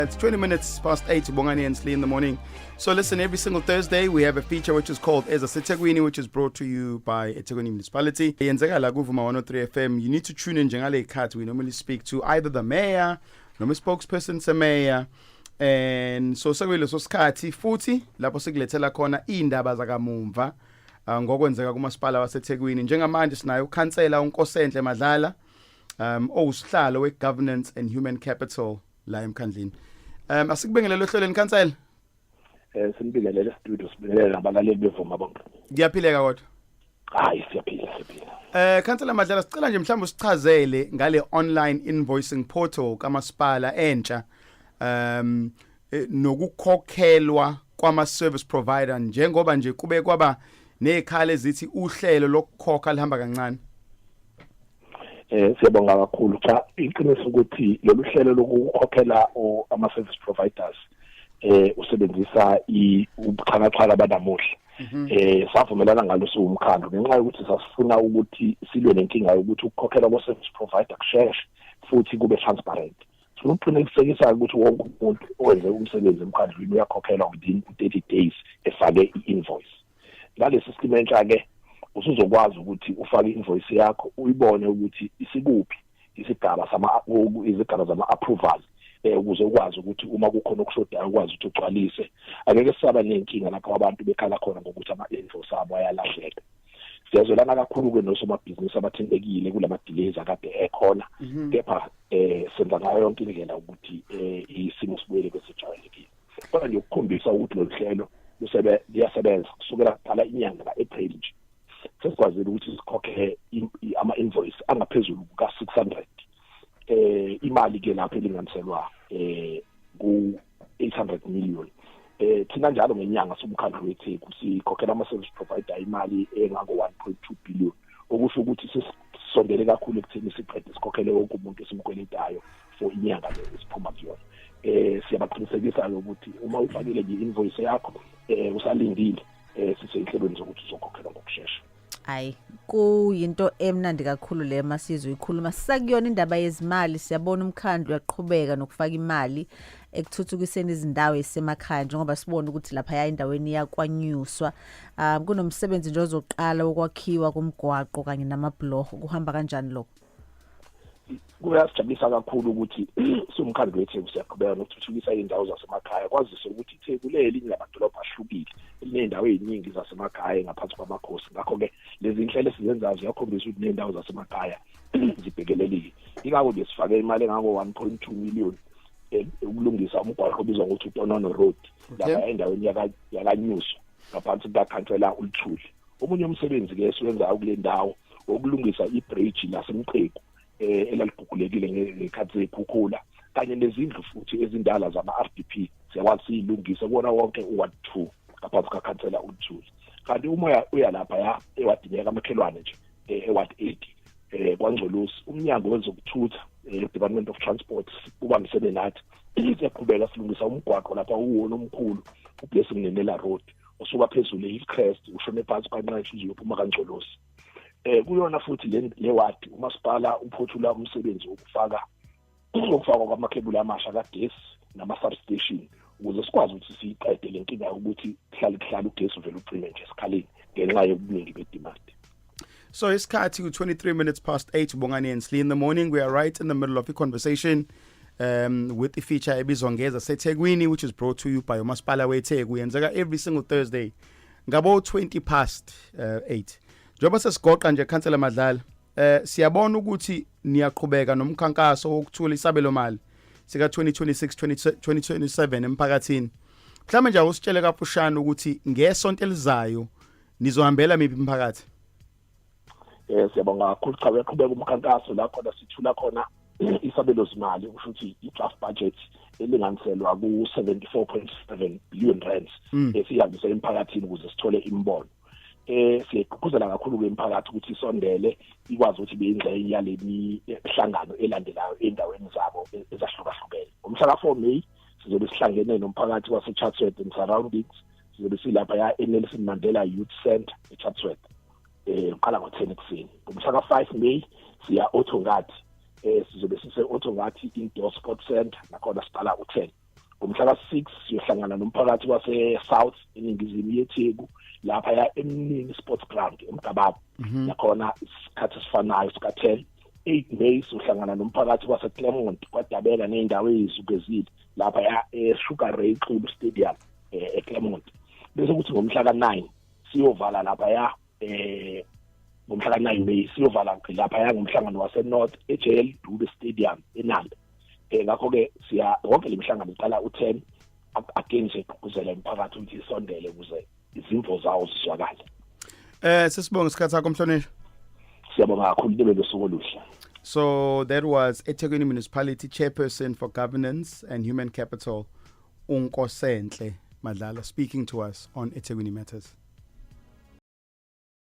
It's 20 minutes past 8 to Bongani and Slee in the morning. So listen, every single Thursday we have a feature which is called Eza Setegwini, which is brought to you by eThekwini Municipality. Yenzeka la kuvuma 103 FM. You need to tune in njengale ikhathi. We normally speak to either the mayor, noma spokesperson se-mayor. And so sekuyileso sikhathi futhi lapho sikulethela khona indaba zakamumva ngokwenzeka kumasipala waseThekwini. Njengamanje sinayo ukhansela uNkosenhle Madlala owusihlalo we-Governance and Human Capital la emkhandlini. Asikubingelele ohlelweni khansela. Sinibingelele studio sibingelele nabalaleli bevuma bonke. Ngiyaphileka kodwa. Hayi siyaphila. Khansela Madlala sicela nje mhlawumbe usichazele ngale online invoicing portal kamasipala entsha nokukhokhelwa kwama service provider njengoba nje kube kwaba nezikhale ezithi uhlelo lokukhokha lihamba kancane. Siyabonga kakhulu cha iqiniso ukuthi lolu hlelo lokukhokhela ama service providers usebenzisa ubuxhakaxhaka banamuhla. Savumelana ngalo siwumkhandlu ngenxa yokuthi sasifuna ukuthi silwe nenkinga yokuthi ukukhokhela kwa service provider kusheshe futhi kube transparent. Uqinisekisa ukuthi wonke umuntu owenze umsebenzi emkhandlwini uyakhokhelwa within 30 days efake i-invoice. Ngale system entsha ke usuzokwazi ukuthi ufake i-invoice yakho uyibone ukuthi isikuphi izigaba zama approvals ukuze ukwazi ukuthi uma kukhona okushodayo ukwazi ukuthi ugcwalise. Angeke sisaba nenkinga lapho abantu bekhala khona ngokuthi ama-invoice abo ayalahleka. Siyazolana kakhulu ke nosomabhizinisi abathentekile kulama delays akade ekhona kepha senza ngayo yonke indlela ukuthi isimo sibuyele kwesijwayelekile. Kodwa nje ukukhombisa ukuthi lo hlelo liyasebenza kusukela kuqala inyanga kaApril nje. Sesikwazile ukuthi sikhokhe ama-invoice angaphezulu kuka-600. Imali ke lapho elinganiselwa ku-800 million. Thina njalo ngenyanga somkhandlu weTheku sikhokhela ama-service provider imali engako 1.2 billion. Okusho ukuthi sisondele kakhulu ekutheni siqede sikhokhele wonke umuntu esimkweletayo for inyanga lesiphuma kuyona. Siyabaqinisekisa ukuthi uma ufakile nje invoice yakho usalindile sisehlelweni zokuthi uzokhokhela ngokusheshsha. Hayi kuyinto emnandi kakhulu le masizwe ikhuluma sakuyona indaba yezimali. Siyabona umkhandlu uyaqhubeka nokufaka imali ekuthuthukiseni izindawo esemakhaya njengoba sibona ukuthi lapha endaweni yakwanyuswa kunomsebenzi nje ozoqala wokwakhiwa komgwaqo kanye namabhloko. Kuhamba kanjani lokho? Kuyasijabulisa kakhulu ukuthi somkhandlu weTheku siyaqhubeka nokuthuthukisa indawo zasemakhaya kwazise ukuthi iTheku leli linamadolobha ahlukile linendawo eziningi zasemakhaya ngaphansi kwamakhosi. Ngakho ke lezi inhlelo esizenzayo ziyakhombisa ukuthi nendawo zasemakhaya zibhekelelile. Ingakho nje sifake imali engako 1.2 million ukulungisa umgwaqo obizwa ngokuthi uTonono Road lapha endaweni yakanyuswa ngaphansi kukaKhansela uLthuli. Omunye umsebenzi ke esiwenzayo kule ndawo ukulungisa ibridge lasemqheku elalibhugulekile ngekhathi zekhukhula kanye nezindlu futhi ezindala zama-RDP siyakwazi siyilungise kuwona wonke u-Ward 2 ngaphansi kaKhansela uLthuli. Kanti uma uya lapha ewadingeka amakhelwane nje eWard 8 kwaNgcolosi umnyango wezokuthutha Department of Transport ubambisene nathi siyaqhubeka silungisa umgwaqo lapha uwona omkhulu uBlessing Nenela Road osuka phezulu eHillcrest ushone phansi kanqashi uzophuma kaNgcolosi. Kuyona futhi le ward umasipala uphothula umsebenzi wokufakwa kwamakhebula amasha kagesi nama-substation ukuze sikwazi ukuthi siyiqede le nkinga ukuthi kuhlale ugesi uvele ucime nje esikhaleni ngenxa yobuningi bedemand. So isikhathi ku-23 minutes past 8 Bongani and Slee in the morning. We are right in the middle of a conversation with the feature ebizwa ngeza seThekwini, which is brought to you by umasipala weTheku. Yenzeka every single Thursday ngabo 20 past 8. Njengoba sesigoqa nje Khansela Madlala, siyabona ukuthi niyaqhubeka nomkhankaso wokuthula isabelo mali sika 2026-2027 emphakathini. Mhlawumbe nje usitshele kafushane ukuthi ngesonto elizayo nizohambela miphi imphakathi? Siyabonga kakhulu cha uyaqhubeka umkhankaso la khona sithula khona isabelo zimali kusho ukuthi i-draft budget elinganiselwa ku-74.7 billion rands esihambisa emphakathini ukuze sithole imbono. Siyagqugquzela kakhulu kwemphakathi ukuthi isondele ikwazi ukuthi beyingxenye yaleni hlangano elandelayo endaweni zabo ezahlukahlukene. Ngomhla ka4 May sizobe sihlangene nomphakathi waseChatsworth and surroundings. Sizobe silapha eNelson Mandela Youth Center eChatsworth uqala ngo10 ekseni. Ngomhla ka5 May siya Othongati sizobe sise Othongati Indoor Sports Center nakhona siqala u10. ngomhla ka6 siyohlangana nomphakathi wase South eningizimu yeTheku lapha ya eMnini Sports Ground eMgababa nakhona isikhathi sifanayo sika 10 8 May siyohlangana nomphakathi wase Claremont kwaDabela nendawo ezizukezile lapha ya Sugar Ray Club Stadium eClaremont bese kuthi ngomhla ka9 siyovala lapha ya ngomhla ka9 May siyovala lapha ya ngomhlangano wase North eJL Dube Stadium eNanda ngakho ke siya wonke lemhlangano iqala u10 again nje kuzela umphakathi ukuthi isondele ukuze izimvo zawo zizwakale. Sisibonga isikhathi sakho Mhlonishwa. Siyabonga kakhulu libe losuku oluhle. So that was eThekwini Municipality Chairperson for Governance and Human Capital, Unkosenhle Madlala, speaking to us on eThekwini Matters.